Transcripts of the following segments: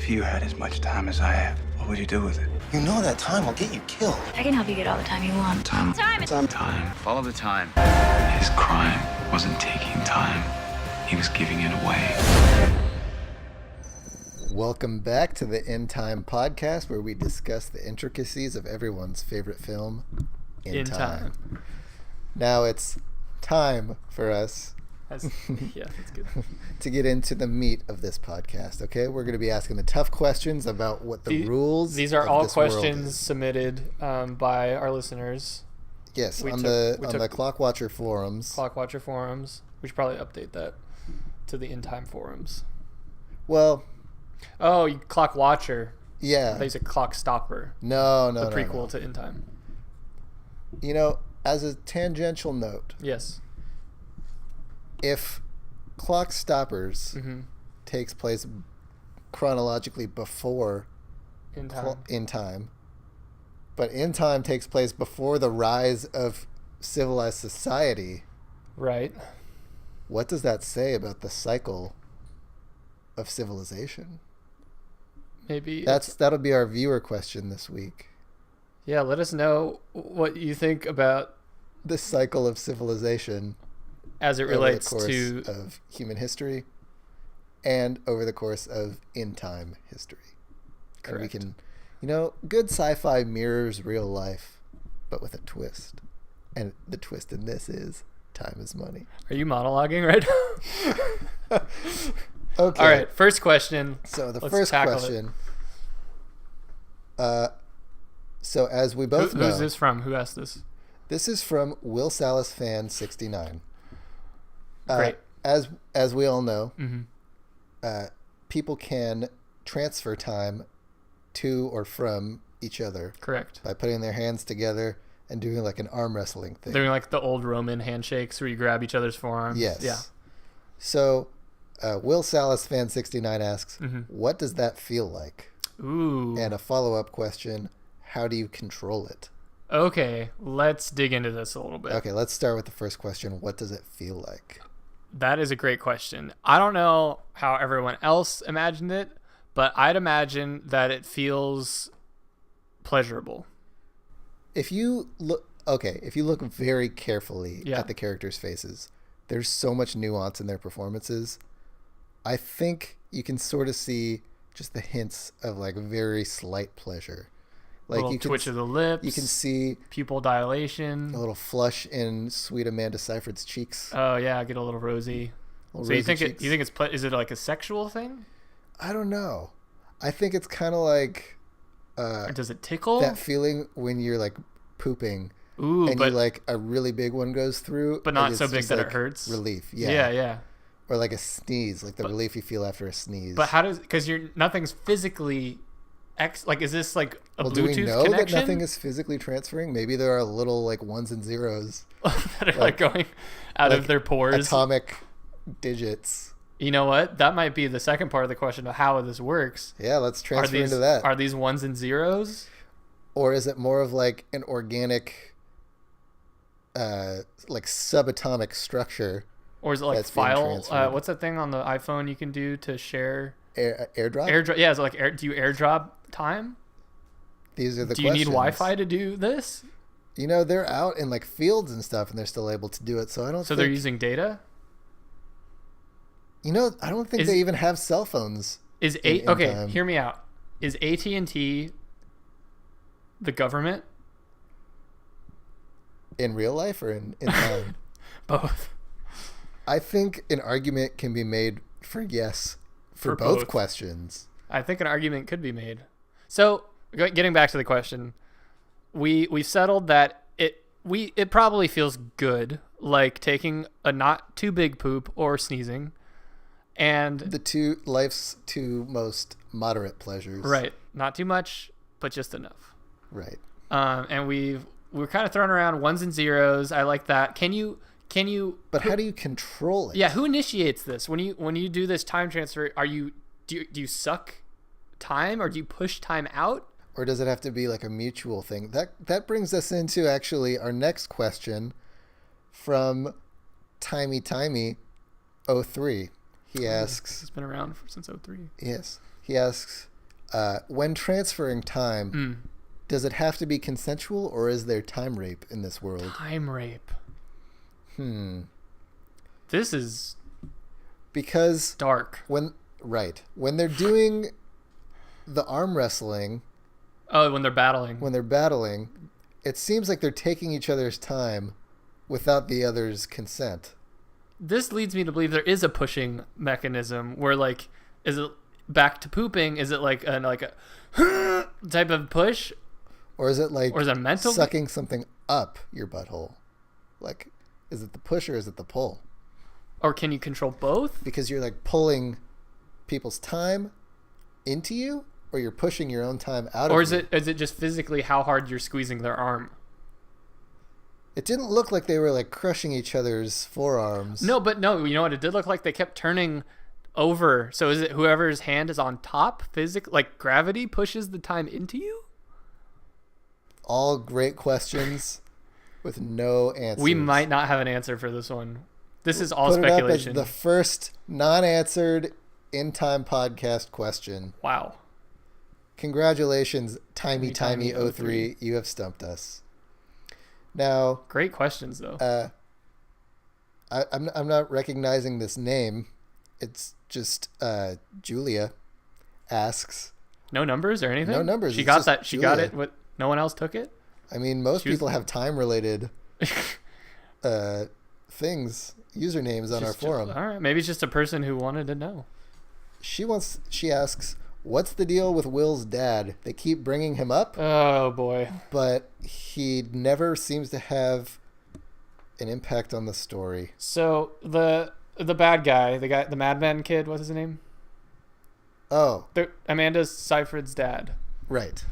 If you had as much time as I have, what would you do with it? You know that time will get you killed. I can help you get all the time you want. Time. Time. Follow the time. His crime wasn't taking time. He was giving it away. Welcome back to the In Time podcast, where we discuss the intricacies of everyone's favorite film, In Time. Now it's time for us that's good. to get into the meat of this podcast, okay? We're going to be asking the tough questions about what the rules These are of all this world questions is. submitted by our listeners. Yes, We on took the Clockwatcher forums. Clockwatcher forums. We should probably update that to the In Time forums. Well, Oh, Clock Watcher. yeah. They say Clock Stopper. No, The prequel no. to In Time. You know, as a tangential note, Yes. if Clock Stoppers Mm-hmm. takes place chronologically before In Time. In Time, but In Time takes place before the rise of civilized society, Right. what does that say about the cycle of civilization? Maybe. That'll be our viewer question this week. Yeah, let us know what you think about The cycle of civilization as it over relates the course to of human history and over the course of In Time history. And we Correct. can, good sci-fi mirrors real life, but with a twist. And the twist in this is time is money. Are you monologuing right now? Okay. All right, first question. So the Let's first tackle it. question. So as we both know, Who's this from? Who asked this? this is from Will Salas fan 69. Great. As we all know, Mm-hmm. people can transfer time to or from each other Correct. by putting their hands together and doing like an arm wrestling thing. Doing like the old Roman handshakes where you grab each other's forearms. Yes. Yeah. So, Will Salas fan 69 asks, Mhm. what does that feel like? Ooh. And a follow-up question, how do you control it? Okay, let's dig into this a little bit. Okay, let's start with the first question. What does it feel like? That is a great question. I don't know how everyone else imagined it, but I'd imagine that it feels pleasurable. If you look very carefully Yeah. at the characters' faces, there's so much nuance in their performances. I think you can sort of see just the hints of like very slight pleasure. Like Little you can twitch of the lips. you can see pupil dilation. a little flush in sweet Amanda Seyfried's cheeks. Oh yeah, get a little rosy. Little So you rosy think cheeks. is it like a sexual thing? I don't know. I think it's kind of like Or does it tickle? that feeling when you're like pooping Ooh, and but you like a really big one goes through, but not and it's so big just, that like, it hurts. Relief, Yeah. or like a sneeze, like the relief you feel after a sneeze. But how does because nothing's physically is this like a well, do we Bluetooth know connection that nothing is physically transferring? Maybe there are little like ones and zeros, that are like going out of like their pores? atomic digits. You know what? That might be the second part of the question of how this works. Yeah, let's Are transfer these into that. are these ones and zeros? Or is it more of like an organic, like subatomic structure? Or is it like That's being file? transferred. What's that thing on the iPhone you can do to share Airdrop? airdrop? Yeah, is it like do you airdrop time? These are the Do you need questions. Wi-Fi to do this? They're out in like fields and stuff, and they're still able to do it. So I don't. So think, they're using data. I don't think Is- they even have cell phones. Is in okay? time. Hear me out. Is AT&T the government? In real life or in time? Both. I think an argument can be made for yes for For both both. questions. I think an argument could be made. So, getting back to the question, we've settled that it probably feels good, like taking a not too big poop or sneezing, and Life's two most moderate pleasures. right, not too much, but just enough. Right. And we're kind of throwing around ones and zeros. I like that. Can you? But how do you control it? Yeah, who initiates this when you do this time transfer? Do you suck time or do you push time out? Or does it have to be like a mutual thing? That brings us into actually our next question from Timey 03. He asks, It's been around since 03. yes, he asks, When transferring time, does it have to be consensual, or is there time rape in this world? Time rape. This is Because dark. when they're doing the arm wrestling, Oh, when they're battling. it seems like they're taking each other's time without the other's consent. This leads me to believe there is a pushing mechanism where, like, is it back to pooping? Is it like a type of push? Or is it like Or is it mental? sucking something up your butthole? Like, is it the push or is it the pull? Or can you control both? Because you're like pulling people's time into you, or you're pushing your own time out Or of you. is it just physically how hard you're squeezing their arm? It didn't look like they were like crushing each other's forearms. No, but no, you know what? It did look like they kept turning over. So is it whoever's hand is on top, like gravity pushes the time into you? All great questions with no answers. We might not have an answer for this one. This is all Put speculation. it up as the first non-answered In Time podcast question. Wow. Congratulations, Timey 03. You have stumped us. Now, Great questions, though. I'm not recognizing this name. It's just Julia asks. No numbers or anything? No numbers. She It's got just that. She got Julia. it. What? No one else took it? I mean, most She was- people have time-related things, usernames on our forum. All right. Maybe it's just a person who wanted to know. She asks, what's the deal with Will's dad? They keep bringing him up, Oh, boy. but he never seems to have an impact on the story. So the bad guy, the madman kid, what's his name? Oh, Amanda Seyfried's dad right.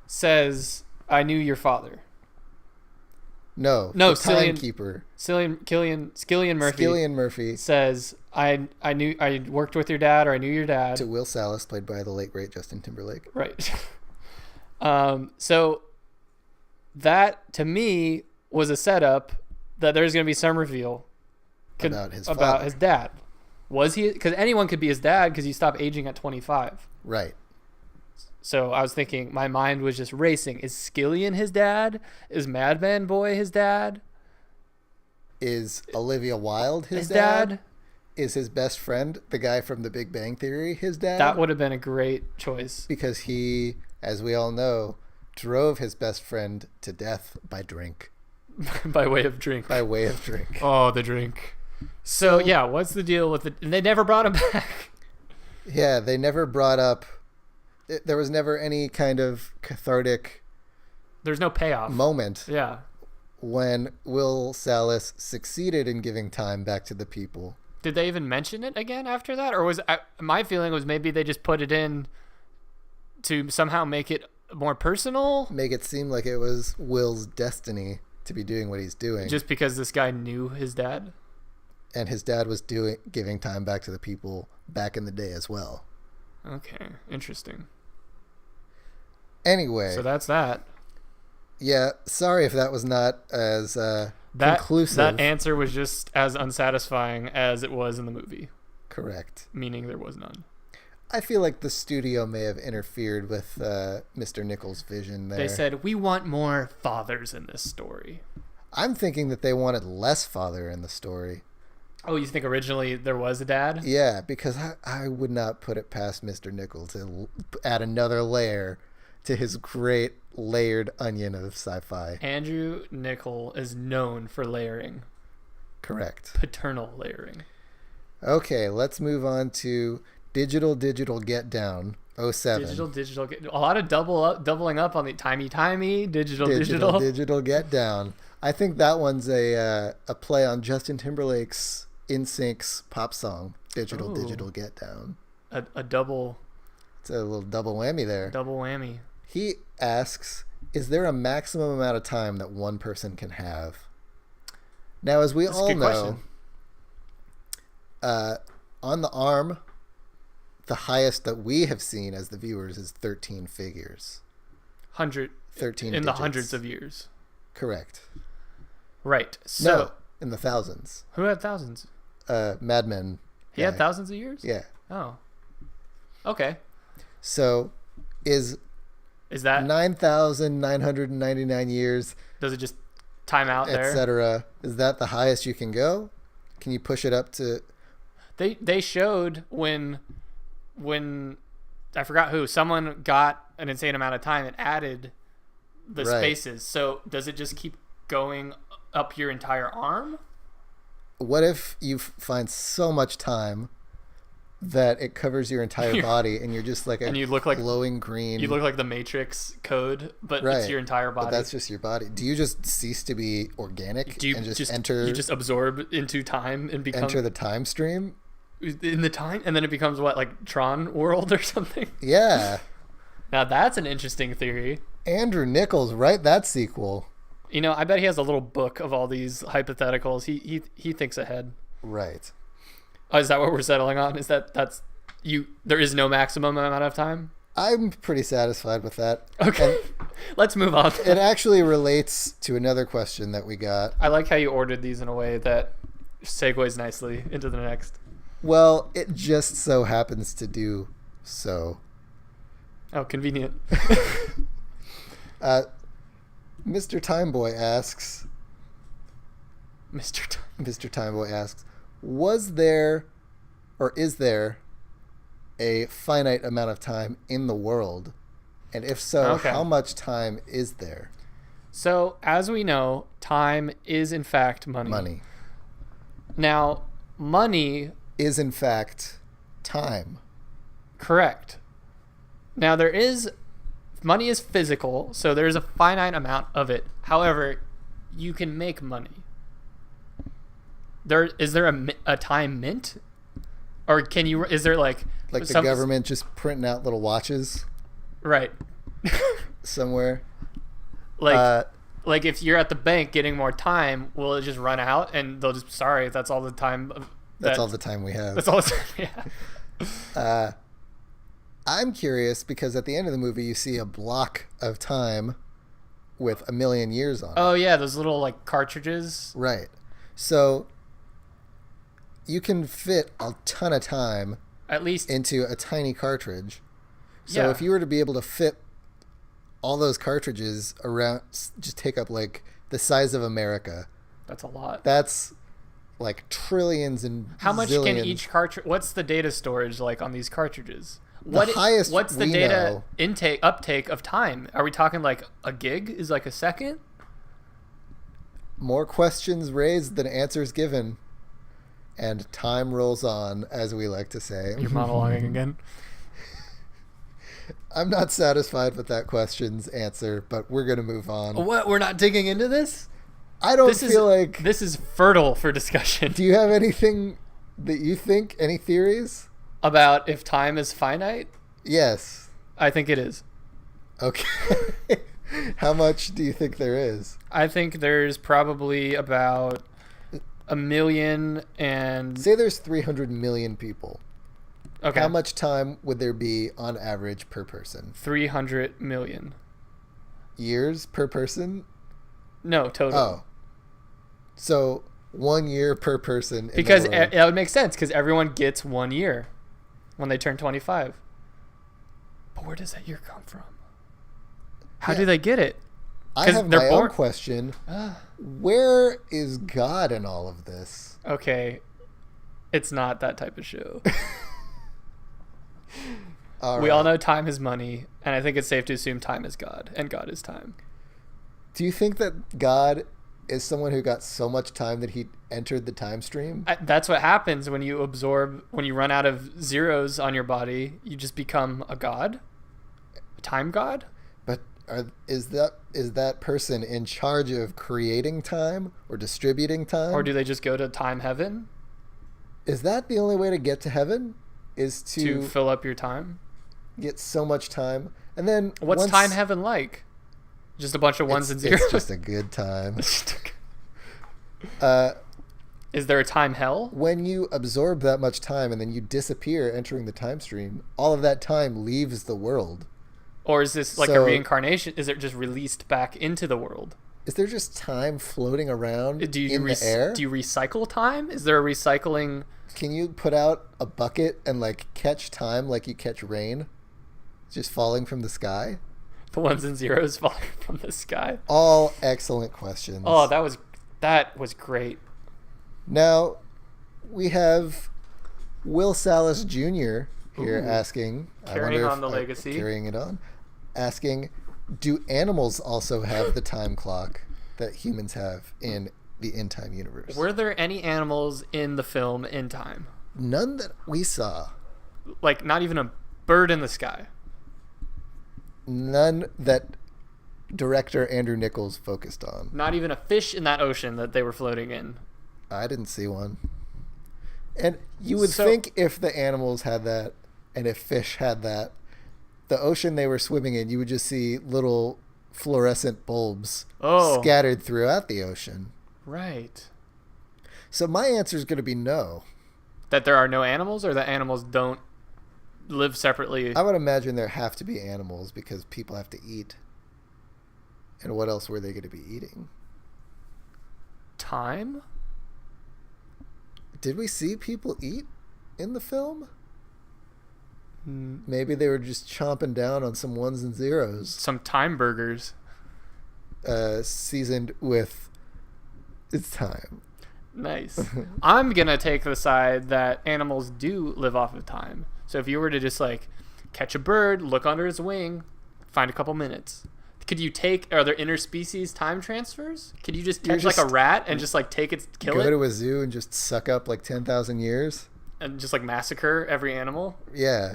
says, I knew your father. No, No, the Cillian timekeeper. Skillian Murphy Skillian Murphy says, I worked with your dad, or I knew your dad. to Will Salas, played by the late great Justin Timberlake. Right. So that to me was a setup that there's going to be some reveal About his about father. his dad. Was he? Because anyone could be his dad because you stop aging at 25. Right. So I was thinking, my mind was just racing. Is Skillian his dad? Is Madman Boy his dad? Is Olivia Wilde his His dad? dad? Is his best friend, the guy from The Big Bang Theory, his dad? That would have been a great choice. Because he, as we all know, drove his best friend to death by drink. By way of drink. By way of drink. Oh, the drink. So yeah, what's the deal with it? And they never brought him back. Yeah, they never brought up... There was never any kind of cathartic There's no payoff. moment Yeah. when Will Salas succeeded in giving time back to the people. Did they even mention it again after that? Or was my feeling was maybe they just put it in to somehow make it more personal? Make it seem like it was Will's destiny to be doing what he's doing. Just because this guy knew his dad? And his dad was giving time back to the people back in the day as well. Okay, interesting. Anyway. So that's that. Yeah, sorry if that was not as conclusive. That answer was just as unsatisfying as it was in the movie. Correct. Meaning there was none. I feel like the studio may have interfered with Mr. Nichols' vision there. They said, we want more fathers in this story. I'm thinking that they wanted less father in the story. Oh, you think originally there was a dad? Yeah, because I would not put it past Mr. Nichols to add another layer to his great layered onion of sci-fi. Andrew Niccol is known for layering. Correct. Paternal layering. Okay, let's move on to Digital Get Down 07. Digital. A lot of doubling up on the timey, digital. Get Down. I think that one's a play on Justin Timberlake's InSync's pop song, Digital Get Down. A double It's a little double whammy there. double whammy. He asks, is there a maximum amount of time that one person can have? Now, as we That's a all good know, question. on the arm, the highest that we have seen as the viewers is 13 figures. 13 in digits. the hundreds of years. Correct. Right. So No, in the thousands. who had thousands? Mad Men. He had guy. thousands of years? Yeah. Oh. Okay. So is that 9,999 years, does it just time out there? etc.? Is that the highest you can go? Can you push it up to? They showed when I forgot who, someone got an insane amount of time and added the Right. spaces. So does it just keep going up your entire arm? What if you find so much time that it covers your entire body and you're just like a And you look like glowing green? You look like the Matrix code, but Right. it's your entire body. But that's just your body. Do you just cease to be organic Do you and just enter? You just absorb into time and become enter the time stream? in the time, and then it becomes what, like Tron World or something? Yeah. Now that's an interesting theory. Andrew Nichols, write that sequel. You know, I bet he has a little book of all these hypotheticals. He thinks ahead. Right. Oh, is that what we're settling on? Is that's you? There is no maximum amount of time. I'm pretty sasatisfied with that. Okay, let's move on. It actually relates to another question that we got. I like how you ordered these in a way that segues nicely into the next. Well, it just so happens to do so. Oh, convenient. Mr. Timeboy asks, Mr. Mr. Timeboy asks, was there or is there a finite amount of time in the world? And if so, Okay. how much time is there? So, as we know, time is in fact money. Money Now, money, is in fact time. correct. Now, money is physical, so there's a finite amount of it. However, you can make money. Is there a time mint? Or is there like Like the government just printing out little watches Right. somewhere. Like if you're at the bank getting more time, will it just run out and they'll just, sorry, that's all the time. That's all the time we have. That's all the time. Yeah. I'm curious because at the end of the movie, you see a block of time with 1,000,000 years on it. Oh yeah, those little like cartridges. Right. So you can fit a ton of time At least into a tiny cartridge. So Yeah. if you were to be able to fit all those cartridges around, just take up like the size of America, that's a lot. that's like trillions and How much can zillions. each cartridge? What's the data storage like on these cartridges? Highest What's the we data know- uptake of time? Are we talking like a gig is like a second? More questions raised than answers given, and time rolls on, as we like to say. You're monologuing again. I'm not satisfied with that question's answer, but we're gonna move on. What? We're not digging into this? I don't feel like. This is fertile for discussion. Do you have anything that you think? Any theories? About if time is finite? Yes. I think it is. Okay. How much do you think there is? I think there's probably about 1,000,000 and Say there's 300 million people. okay, How much time would there be on average per person? 300 million. Years per person? No, total. Oh. So 1 year per person. In Because the world. that would make sense because everyone gets 1 year when they turn 25. But where does that year come from? How Yeah. do they get it? I 'cause have they're my born- own question. Where is God in all of this? Okay, it's not that type of show. We all know time is money, and I think it's safe to assume time is God, and God is time. Do you think that God is someone who got so much time that he entered the time stream? That's what happens when you run out of zeros on your body, you just become a god, a time god. But is that person in charge of creating time or distributing time? Or do they just go to time heaven Is that the only way to get to heaven? Is to to fill up your time? get so much time, and then What's once- time heaven like? Just a bunch of ones and zeros? It's just a good time. Is there a time hell? When you absorb that much time and then you disappear entering the time stream, all of that time leaves the world. Or is this like a So- reincarnation? Is it just released back into the world? Is there just time floating around Do you in the air? Do you recycle time? Is there a recycling? Can you put out a bucket and like catch time like you catch rain? just falling from the sky? The ones and zeros falling from the sky. All excellent questions. Oh, that was great. Now, we have Will Salas Jr. here Ooh. asking... Carrying on the legacy. Carrying it on. Asking, do animals also have the time clock that humans have in the In Time universe? Were there any animals in the film In Time? None that we saw. Like, not even a bird in the sky? None that director Andrew Nichols focused on. Not even a fish in that ocean that they were floating in? I didn't see one. And you would think if the animals had that, and if fish had that, the ocean they were swimming in, you would just see little fluorescent bulbs scattered throughout the ocean. Right. So my answer is going to be no. That there are no animals, or that animals don't live separately? I would imagine there have to be animals because people have to eat. And what else were they going to be eating? Time? Did we see people eat in the film? Maybe they were just chomping down on some ones and zeros. Some time burgers. Seasoned with it's time. Nice. I'm going to take the side that animals do live off of time. So if you were to just like catch a bird, look under his wing, find a couple minutes. Are there interspecies time transfers? Could you just catch like a rat and just like take it, kill it? Go to a zoo and just suck up like 10,000 years? And just like massacre every animal? Yeah.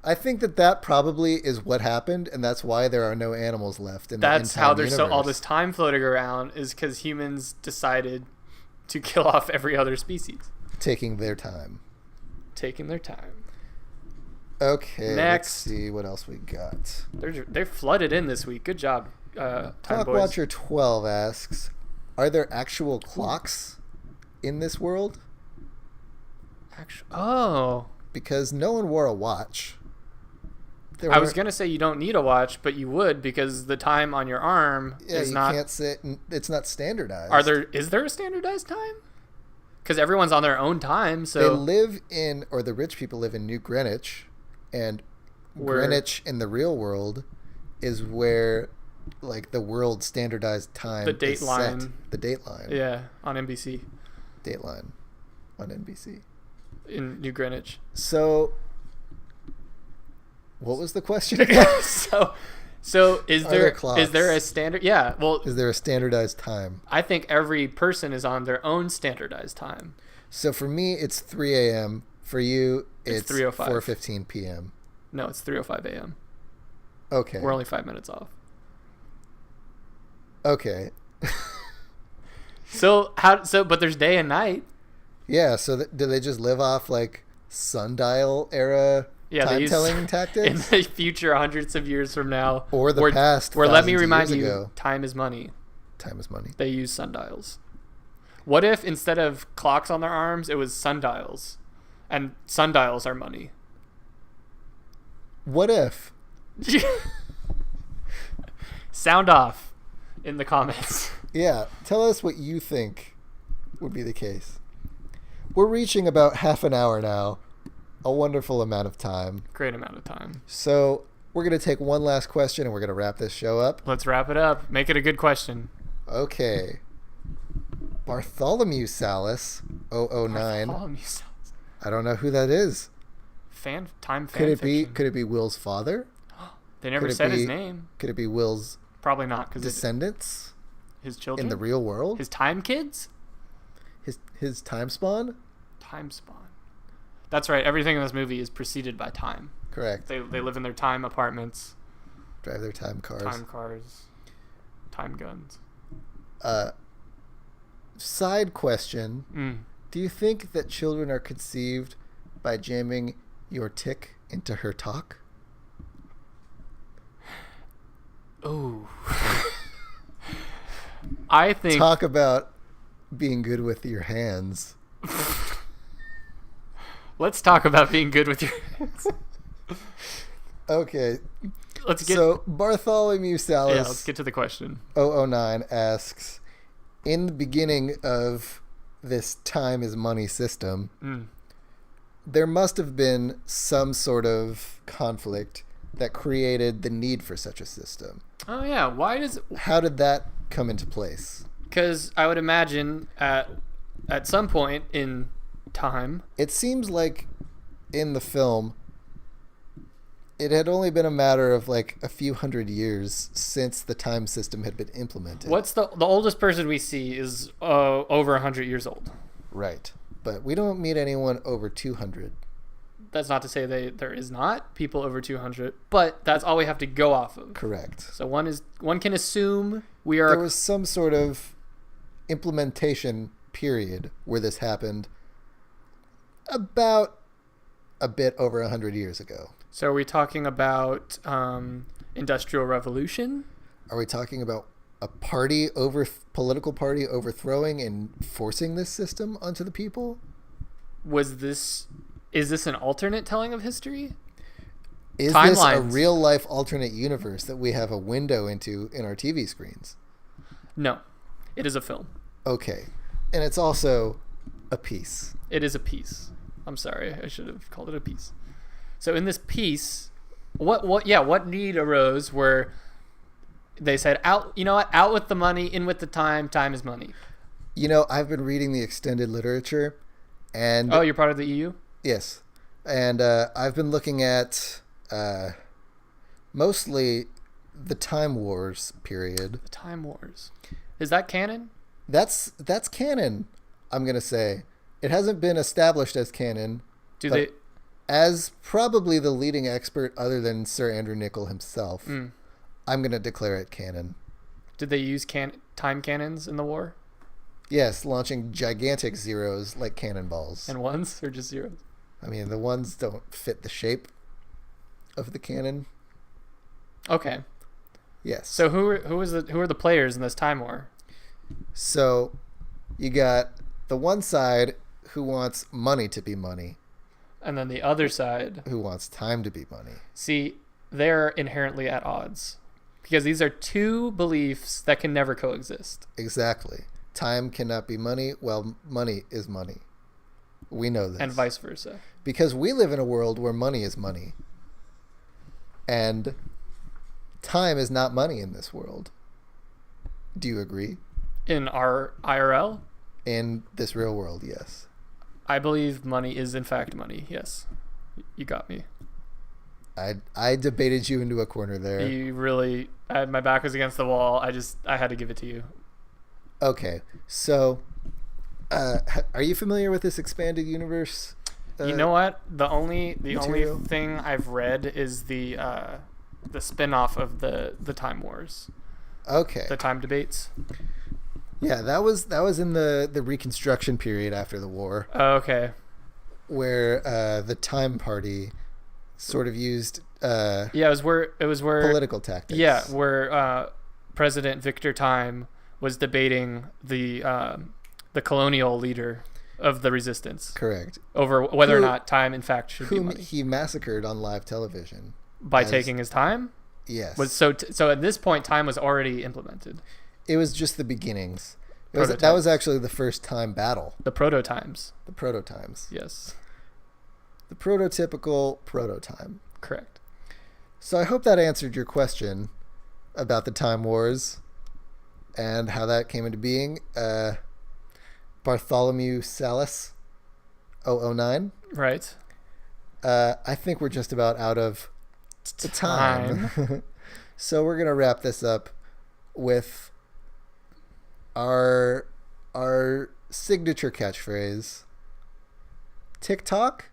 I think that probably is what happened, and that's why there are no animals left in the That's how there's universe. all this time floating around, is because humans decided to kill off every other species. Taking their time. Okay, Next. let's see what else we got. They're flooded in this week. Good job, Time Clock Boys. Watcher 12 asks, are there actual clocks in this world? Because no one wore a watch. I was going to say you don't need a watch, but you would, because the time on your arm is not... can't sit, it's not standardized. Is there a standardized time? Because everyone's on their own time, so... They live in, or the rich people live in New Greenwich, and Greenwich in the real world is where, like, the world standardized time The Dateline. is set. The Dateline. Yeah, on NBC. Dateline on NBC. In New Greenwich. So... what was the question again? So is there a standard? Yeah, well, is there a standardized time? I think every person is on their own standardized time. So for me, it's 3 a.m. For you, it's 3:05. 4:15 p.m. No, it's 3:05 a.m. Okay. We're only 5 minutes off. Okay. But there's day and night. Yeah. So do they just live off like sundial era? Yeah, time-telling tactics? In the future, hundreds of years from now. Or the past, Where let me thousands of remind years you, ago. time is money. Time is money. They use sundials. What if instead of clocks on their arms, it was sundials? And sundials are money. What if? Sound off in the comments. Yeah, tell us what you think would be the case. We're reaching about half an hour now. A wonderful amount of time. Great amount of time. So we're going to take one last question and we're going to wrap this show up. Let's wrap it up. Make it a good question. Okay. Bartholomew Salas, 009. Bartholomew Salas. I don't know who that is. Time Could it fiction. be Will's father? They never said his name. Could it be Will's Probably not, because descendants his children in the real world? His time kids? His time spawn? Time spawn. That's right. Everything in this movie is preceded by time. Correct. They live in their time apartments. Drive their time cars. Time cars. Time guns. Side question. Do you think that children are conceived by jamming your tick into her talk? Ooh. I think... Talk about being good with your hands. Let's talk about being good with your hands. Okay. So Bartholomew Salas. Yeah, let's get to the question. 009 asks, in the beginning of this time is money system, there must have been some sort of conflict that created the need for such a system. Oh yeah, why does? How did that come into place? Because I would imagine at some point in time, It seems like in the film, it had only been a matter of like a few hundred years since the time system had been implemented. what's the oldest person we see is over 100 years old. Right. But we don't meet anyone over 200. That's not to say there is not people over 200, but that's all we have to go off of. Correct. So one can assume we are. There was some sort of implementation period where this happened about a bit over 100 years ago. So are we talking about Industrial Revolution? Are we talking about a political party overthrowing and forcing this system onto the people? Is this an alternate telling of history? Is this a Timelines. real life alternate universe that we have a window into in our TV screens? No, it is a film. Okay. And it's also a piece. It is a piece. I'm sorry, I should have called it a piece. So in this piece, what need arose where they said, out, you know what, out with the money, in with the time is money. You know, I've been reading the extended literature, and Oh, you're part of the EU? yes, and I've been looking at mostly the Time Wars period. The Time Wars. Is that canon? That's canon. I'm gonna say it hasn't been established as canon. Do but they? as probably the leading expert other than Sir Andrew Niccol himself, I'm gonna declare it canon. Did they use time cannons in the war? Yes, launching gigantic zeros like cannonballs. And ones or just zeros? I mean, the ones don't fit the shape of the cannon. Okay. Yes. So who are the players in this time war? So you got the one side who wants money to be money, And then the other side, who wants time to be money. see, they're inherently at odds. Because these are two beliefs that can never coexist. Exactly. Time cannot be money, while money is money. We know this. And vice versa. Because we live in a world where money is money. And time is not money in this world. Do you agree? In our IRL, In this real world, yes. I believe money is in fact money. Yes. You got me. I debated you into a corner there. You really, my back was against the wall. I had to give it to you. Okay, so are you familiar with this expanded universe? You know what? The only material? thing I've read is the spin-off of the Time Wars, Okay. the time debates. Yeah, that was in the Reconstruction period after the war, Okay. where the Time Party sort of used Yeah, it was where political tactics. Yeah, where President Victor Time was debating the colonial leader of the resistance Correct. over whether or Who- not time in fact should be Whom money he massacred on live television. by as- taking his time. Yes. So at this point time was already implemented. It was just the beginnings. That was Prototypes. actually the first time battle. The prototypes. The prototimes. Yes, The prototypical prototime. correct. So I hope that answered your question about the Time Wars and how that came into being. Bartholomew Salas, 009. Right. I think we're just about out of the time. So we're going to wrap this up with our signature catchphrase. TikTok?